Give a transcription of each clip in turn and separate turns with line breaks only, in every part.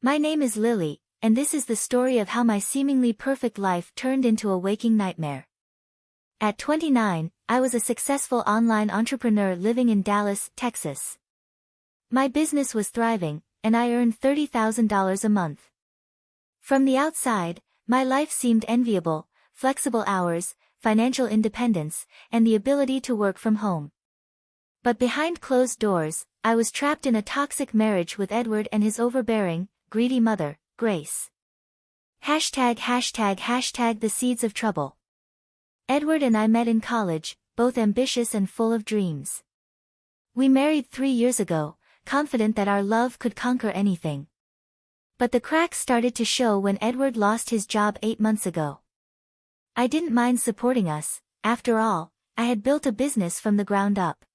My name is Lily, and this is the story of how my seemingly perfect life turned into a waking nightmare. At 29, I was a successful online entrepreneur living in Dallas, Texas. My business was thriving, and I earned $30,000 a month. From the outside, my life seemed enviable: flexible hours, financial independence, and the ability to work from home. But behind closed doors, I was trapped in a toxic marriage with Edward and his overbearing, greedy mother, Grace. ###the seeds of trouble. Edward and I met in college, both ambitious and full of dreams. We married 3 years ago, confident that our love could conquer anything. But the cracks started to show when Edward lost his job 8 months ago. I didn't mind supporting us; after all, I had built a business from the ground up.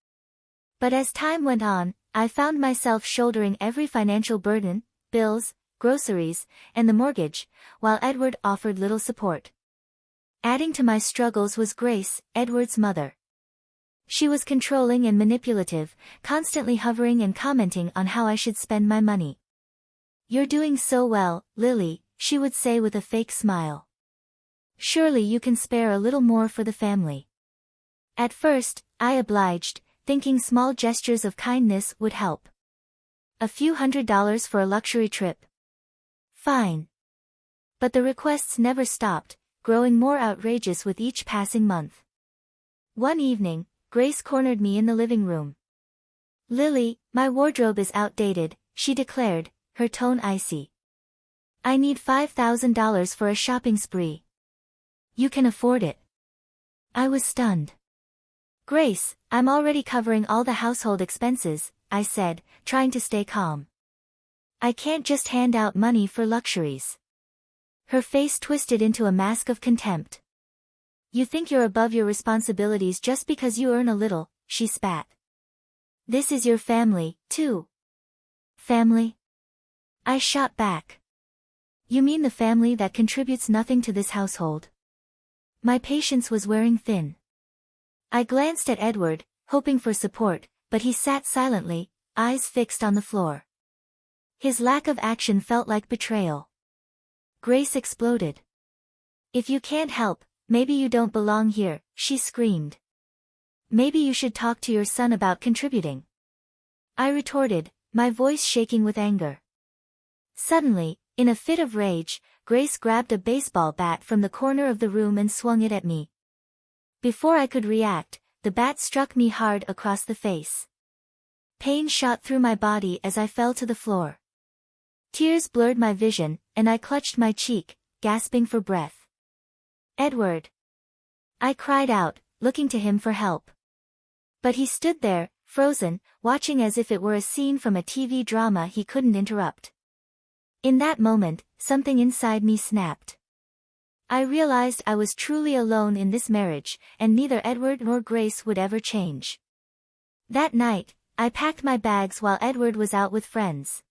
But as time went on, I found myself shouldering every financial burden: bills, groceries, and the mortgage, while Edward offered little support. Adding to my struggles was Grace, Edward's mother. She was controlling and manipulative, constantly hovering and commenting on how I should spend my money. "You're doing so well, Lily," she would say with a fake smile. "Surely you can spare a little more for the family." At first, I obliged, thinking small gestures of kindness would help. A few $100s for a luxury trip. Fine. But the requests never stopped, growing more outrageous with each passing month. One evening, Grace cornered me in the living room. "Lily, my wardrobe is outdated," she declared, her tone icy. "I need $5,000 for a shopping spree. You can afford it." I was stunned. "Grace, I'm already covering all the household expenses," I said, trying to stay calm. "I can't just hand out money for luxuries." Her face twisted into a mask of contempt. "You think you're above your responsibilities just because you earn a little," she spat. "This is your family, too." "Family?" I shot back. "You mean the family that contributes nothing to this household?" My patience was wearing thin. I glanced at Edward, hoping for support, but he sat silently, eyes fixed on the floor. His lack of action felt like betrayal. Grace exploded. "If you can't help, maybe you don't belong here," she screamed. "Maybe you should talk to your son about contributing." I retorted, my voice shaking with anger. Suddenly, in a fit of rage, Grace grabbed a baseball bat from the corner of the room and swung it at me. Before I could react, the bat struck me hard across the face. Pain shot through my body as I fell to the floor. Tears blurred my vision, and I clutched my cheek, gasping for breath. "Edward!" I cried out, looking to him for help. But he stood there, frozen, watching as if it were a scene from a TV drama he couldn't interrupt. In that moment, something inside me snapped. I realized I was truly alone in this marriage, and neither Edward nor Grace would ever change. That night, I packed my bags while Edward was out with friends.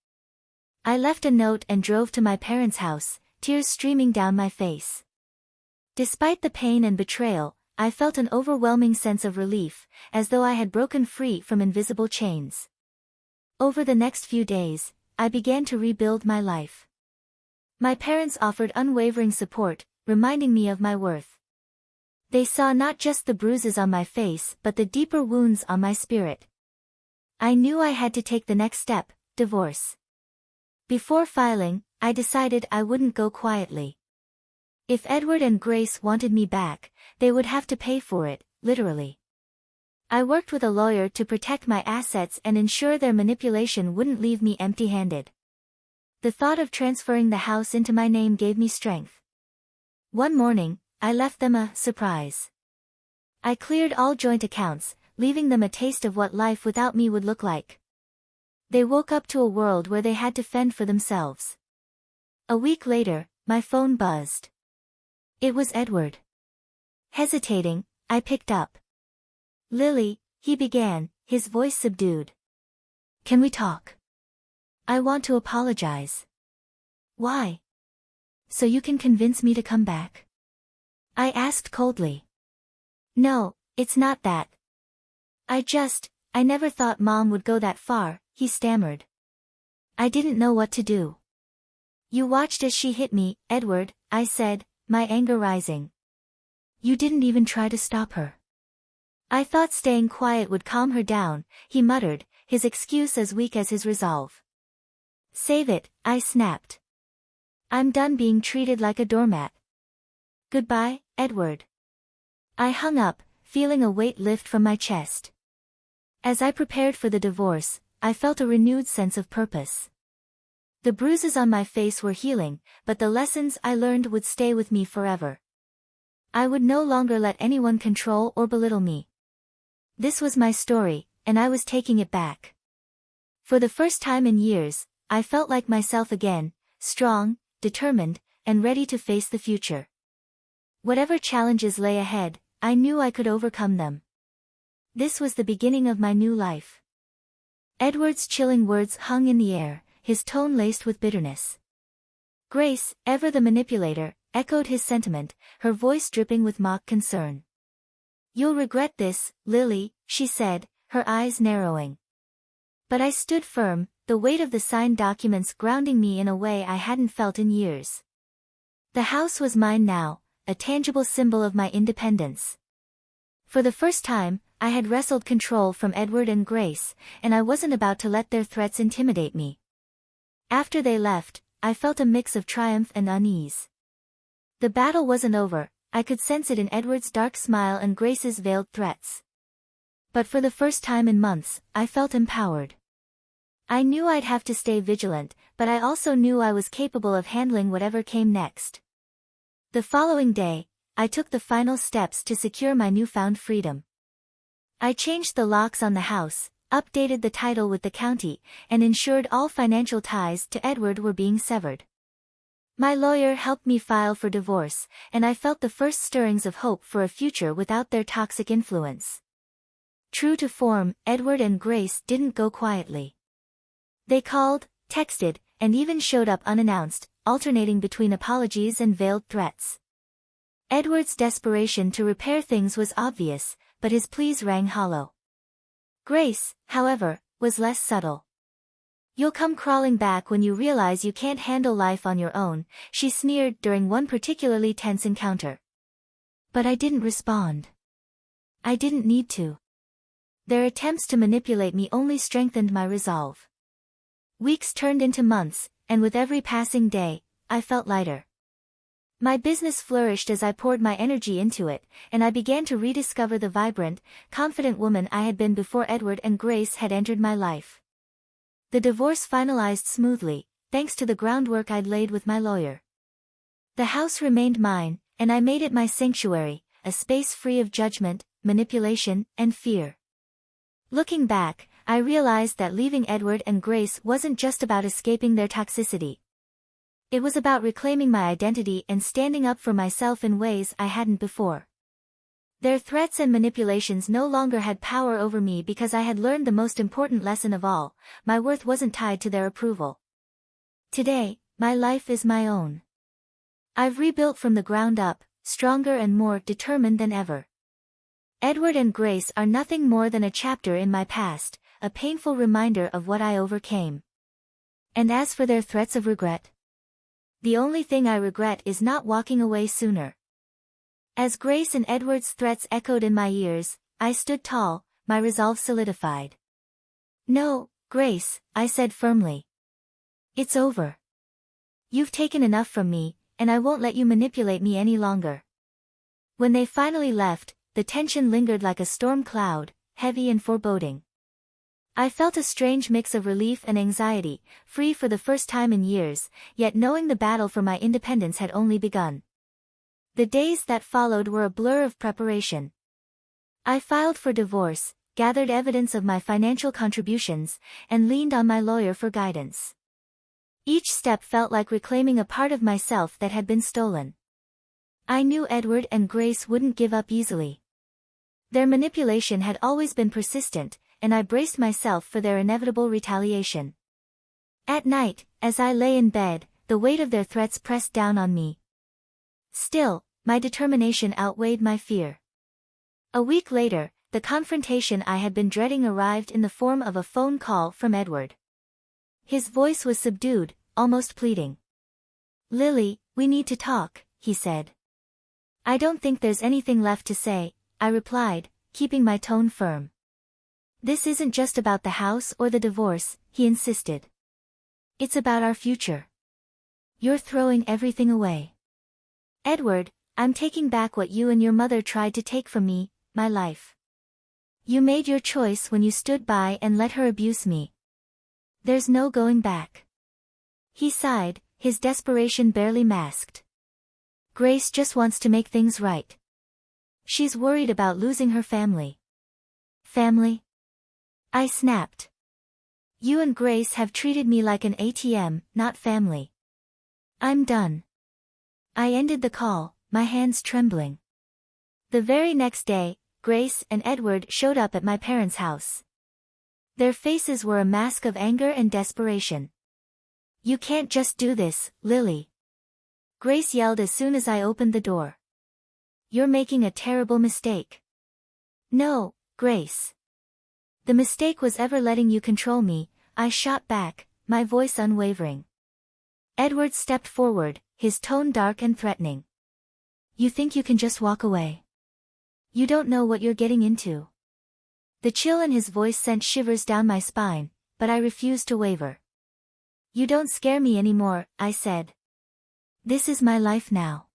I left a note and drove to my parents' house, tears streaming down my face. Despite the pain and betrayal, I felt an overwhelming sense of relief, as though I had broken free from invisible chains. Over the next few days, I began to rebuild my life. My parents offered unwavering support, reminding me of my worth. They saw not just the bruises on my face but the deeper wounds on my spirit. I knew I had to take the next step: divorce. Before filing, I decided I wouldn't go quietly. If Edward and Grace wanted me back, they would have to pay for it, literally. I worked with a lawyer to protect my assets and ensure their manipulation wouldn't leave me empty-handed. The thought of transferring the house into my name gave me strength. One morning, I left them a surprise. I cleared all joint accounts, leaving them a taste of what life without me would look like. They woke up to a world where they had to fend for themselves. A week later, my phone buzzed. It was Edward. Hesitating, I picked up. "Lily," he began, his voice subdued. "Can we talk? I want to apologize." "Why?" "So you can convince me to come back?" I asked coldly. "No, it's not that. I never thought Mom would go that far," he stammered. "I didn't know what to do." You watched as she hit me, Edward, I said, my anger rising. You didn't even try to stop her. I thought staying quiet would calm her down, he muttered, his excuse as weak as his resolve. Save it, I snapped. I'm done being treated like a doormat. Goodbye, Edward. I hung up, feeling a weight lift from my chest. As I prepared for the divorce, I felt a renewed sense of purpose. The bruises on my face were healing, but the lessons I learned would stay with me forever. I would no longer let anyone control or belittle me. This was my story, and I was taking it back. For the first time in years, I felt like myself again, strong, determined, and ready to face the future. Whatever challenges lay ahead, I knew I could overcome them. This was the beginning of my new life. Edward's chilling words hung in the air, his tone laced with bitterness. Grace, ever the manipulator, echoed his sentiment, her voice dripping with mock concern. You'll regret this, Lily, she said, her eyes narrowing. But I stood firm, the weight of the signed documents grounding me in a way I hadn't felt in years. The house was mine now, a tangible symbol of my independence. For the first time, I had wrestled control from Edward and Grace, and I wasn't about to let their threats intimidate me. After they left, I felt a mix of triumph and unease. The battle wasn't over, I could sense it in Edward's dark smile and Grace's veiled threats. But for the first time in months, I felt empowered. I knew I'd have to stay vigilant, but I also knew I was capable of handling whatever came next. The following day, I took the final steps to secure my newfound freedom. I changed the locks on the house, updated the title with the county, and ensured all financial ties to Edward were being severed. My lawyer helped me file for divorce, and I felt the first stirrings of hope for a future without their toxic influence. True to form, Edward and Grace didn't go quietly. They called, texted, and even showed up unannounced, alternating between apologies and veiled threats. Edward's desperation to repair things was obvious, but his pleas rang hollow. Grace, however, was less subtle. You'll come crawling back when you realize you can't handle life on your own, she sneered during one particularly tense encounter. But I didn't respond. I didn't need to. Their attempts to manipulate me only strengthened my resolve. Weeks turned into months, and with every passing day, I felt lighter. My business flourished as I poured my energy into it, and I began to rediscover the vibrant, confident woman I had been before Edward and Grace had entered my life. The divorce finalized smoothly, thanks to the groundwork I'd laid with my lawyer. The house remained mine, and I made it my sanctuary, a space free of judgment, manipulation, and fear. Looking back, I realized that leaving Edward and Grace wasn't just about escaping their toxicity. It was about reclaiming my identity and standing up for myself in ways I hadn't before. Their threats and manipulations no longer had power over me because I had learned the most important lesson of all: my worth wasn't tied to their approval. Today, my life is my own. I've rebuilt from the ground up, stronger and more determined than ever. Edward and Grace are nothing more than a chapter in my past, a painful reminder of what I overcame. And as for their threats of regret, the only thing I regret is not walking away sooner. As Grace and Edward's threats echoed in my ears, I stood tall, my resolve solidified. No, Grace, I said firmly. It's over. You've taken enough from me, and I won't let you manipulate me any longer. When they finally left, the tension lingered like a storm cloud, heavy and foreboding. I felt a strange mix of relief and anxiety, free for the first time in years, yet knowing the battle for my independence had only begun. The days that followed were a blur of preparation. I filed for divorce, gathered evidence of my financial contributions, and leaned on my lawyer for guidance. Each step felt like reclaiming a part of myself that had been stolen. I knew Edward and Grace wouldn't give up easily. Their manipulation had always been persistent, and I braced myself for their inevitable retaliation. At night, as I lay in bed, the weight of their threats pressed down on me. Still, my determination outweighed my fear. A week later, the confrontation I had been dreading arrived in the form of a phone call from Edward. His voice was subdued, almost pleading. Lily, we need to talk, he said. I don't think there's anything left to say, I replied, keeping my tone firm. This isn't just about the house or the divorce, he insisted. It's about our future. You're throwing everything away. Edward, I'm taking back what you and your mother tried to take from me, my life. You made your choice when you stood by and let her abuse me. There's no going back. He sighed, his desperation barely masked. Grace just wants to make things right. She's worried about losing her family. Family? I snapped. You and Grace have treated me like an ATM, not family. I'm done. I ended the call, my hands trembling. The very next day, Grace and Edward showed up at my parents' house. Their faces were a mask of anger and desperation. You can't just do this, Lily. Grace yelled as soon as I opened the door. You're making a terrible mistake. No, Grace. The mistake was ever letting you control me, I shot back, my voice unwavering. Edward stepped forward, his tone dark and threatening. You think you can just walk away? You don't know what you're getting into. The chill in his voice sent shivers down my spine, but I refused to waver. You don't scare me anymore, I said. This is my life now.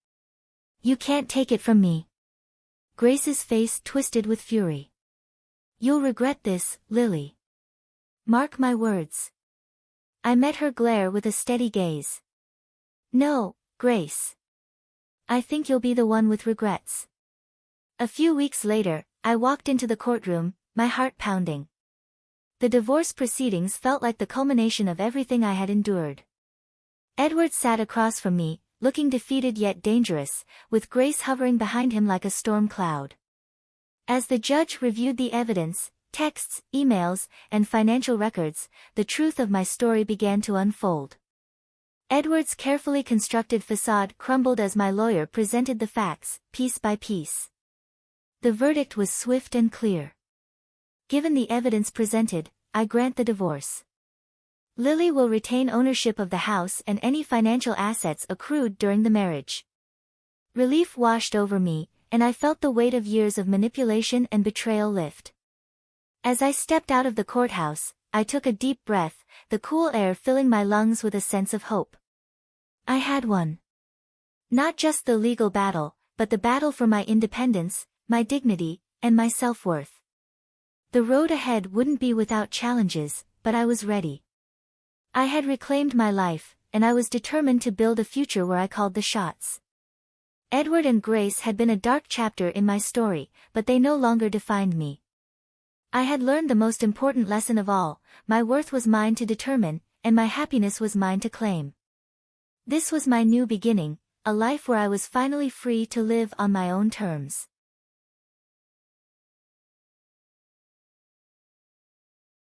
You can't take it from me. Grace's face twisted with fury. You'll regret this, Lily. Mark my words. I met her glare with a steady gaze. No, Grace. I think you'll be the one with regrets. A few weeks later, I walked into the courtroom, my heart pounding. The divorce proceedings felt like the culmination of everything I had endured. Edward sat across from me, looking defeated yet dangerous, with Grace hovering behind him like a storm cloud. As the judge reviewed the evidence, texts, emails, and financial records, the truth of my story began to unfold. Edward's carefully constructed facade crumbled as my lawyer presented the facts, piece by piece. The verdict was swift and clear. Given the evidence presented, I grant the divorce. Lily will retain ownership of the house and any financial assets accrued during the marriage. Relief washed over me, and I felt the weight of years of manipulation and betrayal lift. As I stepped out of the courthouse, I took a deep breath, the cool air filling my lungs with a sense of hope. I had won. Not just the legal battle, but the battle for my independence, my dignity, and my self-worth. The road ahead wouldn't be without challenges, but I was ready. I had reclaimed my life, and I was determined to build a future where I called the shots. Edward and Grace had been a dark chapter in my story, but they no longer defined me. I had learned the most important lesson of all, my worth was mine to determine, and my happiness was mine to claim. This was my new beginning, a life where I was finally free to live on my own terms.